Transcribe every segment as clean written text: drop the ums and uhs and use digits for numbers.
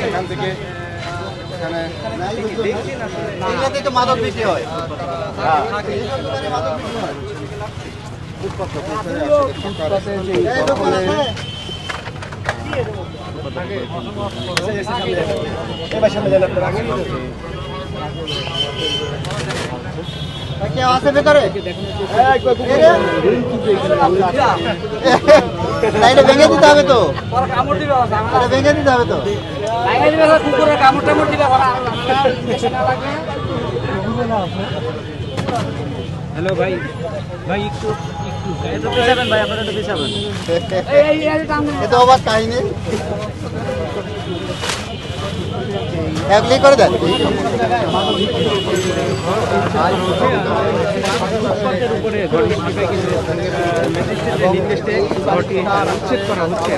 সেখান থেকে এখানে তো মাদক বেশি হয়। কেউ আছে ভেতরে? ভেঙে দিতে হবে তো, ভেঙে দিতে হবে তো। হ্যালো ভাই, ভাই একটু পিছাবেন ভাই, আপনারা একটু পিছাবেন। এত অবাক কাহিনী এগুলি করে দেন। উচ্ছেদ করা হচ্ছে,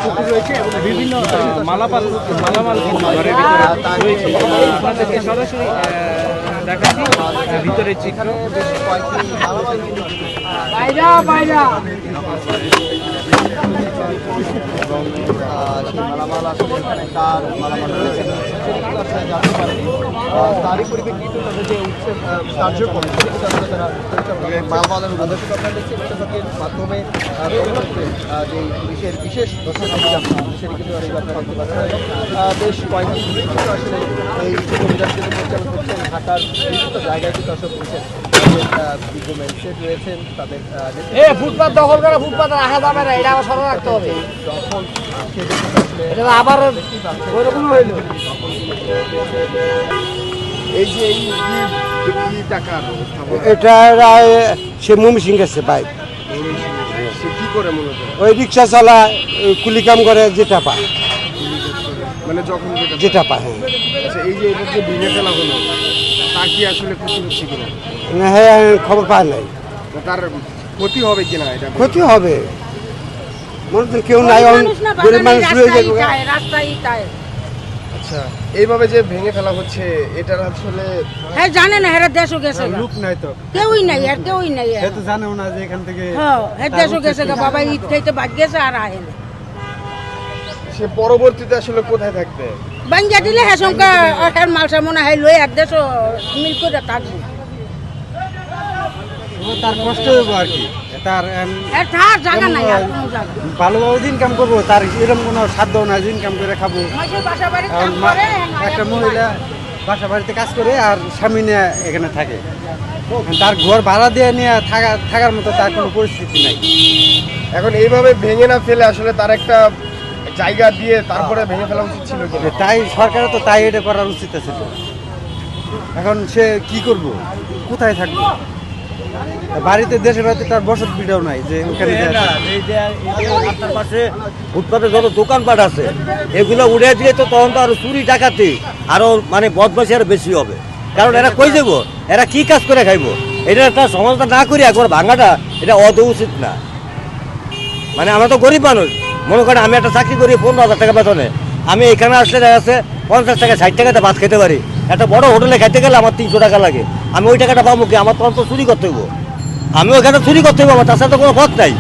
আপনাদেরকে বিভিন্ন মালামাল রয়েছে, আপনাদেরকে সরাসরি দেখাচ্ছি ভিতরে চিত্র। সেই মালামাল আসলে এখানে কার মালামাল রয়েছে সেটা কিন্তু আসলে জানতে পারেনি। তারই পরিপ্রেক্ষিতে তাদের যে উচ্ছেদ কার্যক্রম সেটা কিন্তু আসলে তারা মালামালের দর্শকের মাধ্যমে যে পুলিশের বিশেষ দর্শক অভিযান সেটি কিন্তু এইবার জানতে পারছেন। বেশ কয়েকদিন ধরে কিন্তু আসলে এই অভিযান কিন্তু পরিচালনা করছেন ঢাকার বিভিন্ন জায়গায় কিন্তু আসলে পুলিশের ম্যাজিস্ট্রেট রয়েছেন। তাদের ফুটপাত দখল করে ফুটপাত রাখা যাবে না, এটা আবার সরে রাখতে হবে। যখন আবার ওইরকম হইল। এই যে এই টাকার এটা সে মমি সিং গেছে বাইক, সে কি করে মূলত ওই রিক্সা চালায়, কুলি কাম করে, যেটা পায় মানে যখন যেটা পায়। হ্যাঁ, আচ্ছা, এই যে এটা যে ভেঙে ফেলা হলো তা কি আসলে ক্ষতি হচ্ছে কিনা? হ্যাঁ, খবর পায় নাই। তার ক্ষতি হবে কিনা এটা ক্ষতি হবে, মনে তো কেউ নাই, গরিব মানুষ রয়ে যাবে। আচ্ছা, এইভাবে যে ভেঙে ফেলা হচ্ছে এটার আসলে হ্যাঁ জানে না, হেরা দেশও গেছে, লোক নাই তো, কেউই নাই, আর কেউই নাই। সে তো জানেও না যে এখান থেকে। হ্যাঁ, হের দেশও গেছে, বাবা ঈদ খাইতে বাদ গেছে আর আহে না। সে পরবর্তীতে আসলে কোথায় থাকবে? বাঙ্গা দিলে হ্যাঁ সংখ্যা হের মালসা মনে হয় লই এক দেশও মিল করে থাকবে। তার কষ্ট হইব আর কি, তার এর থার জায়গা নাই, আর কোনো জায়গা ভালোভাবে ইনকাম করবো, তার এরকম কোনো সাধ্য নাই যে ইনকাম করে খাবো। মাসের বাসা বাড়ি কাজ করে, একটা মহিলা বাসা বাড়িতে কাজ করে আর স্বামী নিয়ে এখানে থাকে, তার ঘর ভাড়া দিয়ে নিয়ে থাকার মতো তার কোনো পরিস্থিতি নাই। এখন এইভাবে ভেঙে না ফেলে আসলে তার একটা জায়গা দিয়ে তারপরে ভেঙে ফেলা উচিত ছিল কিনা? তাই সরকারের তো তাই এটা করার উচিত আছে। এখন সে কি করব, কোথায় থাকবে? বাড়িতে, দেশের বাড়িতে তার বসত ভিটাও নাই যে ওখানে রাস্তার পাশে ফুটপাতে যত দোকানপাট আছে এগুলো উড়ে দিয়ে তো তখন তো আরো চুরি ডাকাতি আরো মানে বদমাশি আরো বেশি হবে। কারণ এরা কই যাবো, এরা কি কাজ করে খাইবো? এটা একটা সমাধান না করি একবার ভাঙাটা এটা অত উচিত না। মানে আমরা তো গরিব মানুষ, মনে করেন আমি একটা চাকরি করি 15,000 টাকা বেতনে, আমি এখানে আসলে দেখা যাচ্ছে 50 টাকা 60 টাকাতে ভাত খেতে পারি। একটা বড় হোটেলে খাইতে গেলে আমার 300 টাকা লাগে, আমি ওই টাকাটা পাবো কি? আমার তখন তো চুরি করতে হইব, আমি ওখানে চুরি করতে হইব, আমার তাছাড়া তো কোনো পথ নাই।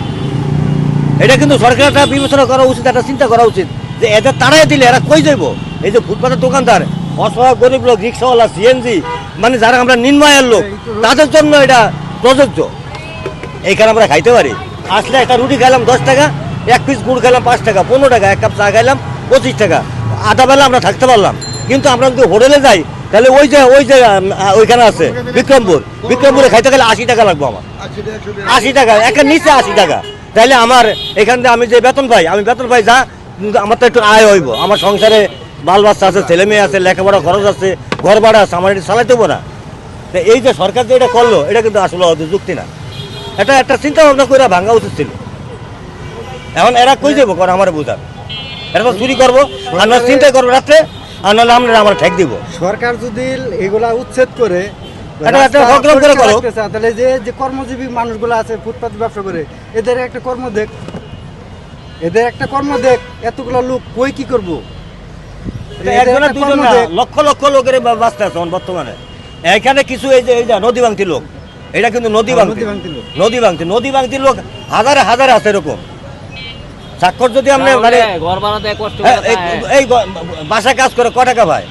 এটা কিন্তু সরকারের একটা বিবেচনা করা উচিত, একটা চিন্তা করা উচিত যে এদের তাড়াই দিলে এরা কই যাইব? এই যে ফুটপাতের দোকানদার, অসহায় গরিব লোক, রিক্সাওয়ালা, সিএনজি, মানে যারা আমরা নিম্নায়ের লোক, তাদের জন্য এটা প্রযোজ্য। এইখানে আমরা খাইতে পারি, আসলে একটা রুটি খাইলাম 10 টাকা, এক পিস গুড় খাইলাম 5 টাকা, 15 টাকা, এক কাপ চা খাইলাম 25 টাকা, আধা বেলা আমরা থাকতে পারলাম। কিন্তু আমরা যদি হোটেলে যাই তাহলে ওই যে ওইখানে আছে বিক্রমপুরে খাইতে গেলে 80 টাকা লাগবে আমার, 80 টাকা, একটা নিচে 80 টাকা। তাহলে আমার এখান থেকে আমি যে বেতন পাই, আমি বেতন পাই যা, আমার তো একটু আয় হইব, আমার সংসারে বাল বাচ্চা আছে, ছেলে মেয়ে আছে, লেখাপড়া খরচ আছে, ঘর ভাড়া আছে, আমার এটা চালাইতে হবো না। তো এই যে সরকার যে এটা করলো এটা কিন্তু আসলে যুক্তি না, এটা একটা চিন্তা ভাবনা করে ভাঙা উচিত ছিল। এখন এরা কই যাবো করে আমার বুঝার, এরা তো চুরি করবো আর না চিন্তা করবো রাত্রে, আর নাহলে আমরা ঠেক দিব। সরকার যদি এগুলা উচ্ছেদ করে তাহলে যে কর্মজীবী মানুষগুলো আছে ফুটপাত ব্যবসা করে, এদের একটা কর্ম দেখ, এতগুলো লোক কই কি করবো? লক্ষ লক্ষ লোকের বাঁচতে আছে বর্তমানে। এখানে কিছু এই যে নদী ভাঙতি লোক, এটা কিন্তু নদী ভাঙতি নদী ভাঙতি লোক হাজারে হাজারে আছে এরকম স্বাক্ষর যদি আমরা মানে ঘর বানাতে কষ্ট হ্যাঁ, এই বাসায় কাজ করে ক টাকা ভাই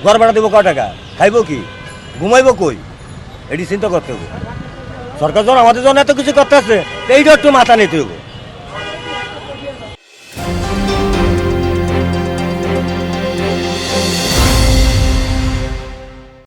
ঘর ভাড়া দেবো ক টাকা খাইবো কি ঘুমাইবো কই এটি চিন্তা করতে হবে সরকার যখন আমাদের জন্য এত কিছু করতে আসছে এইটা একটু মাথা নিতে হবে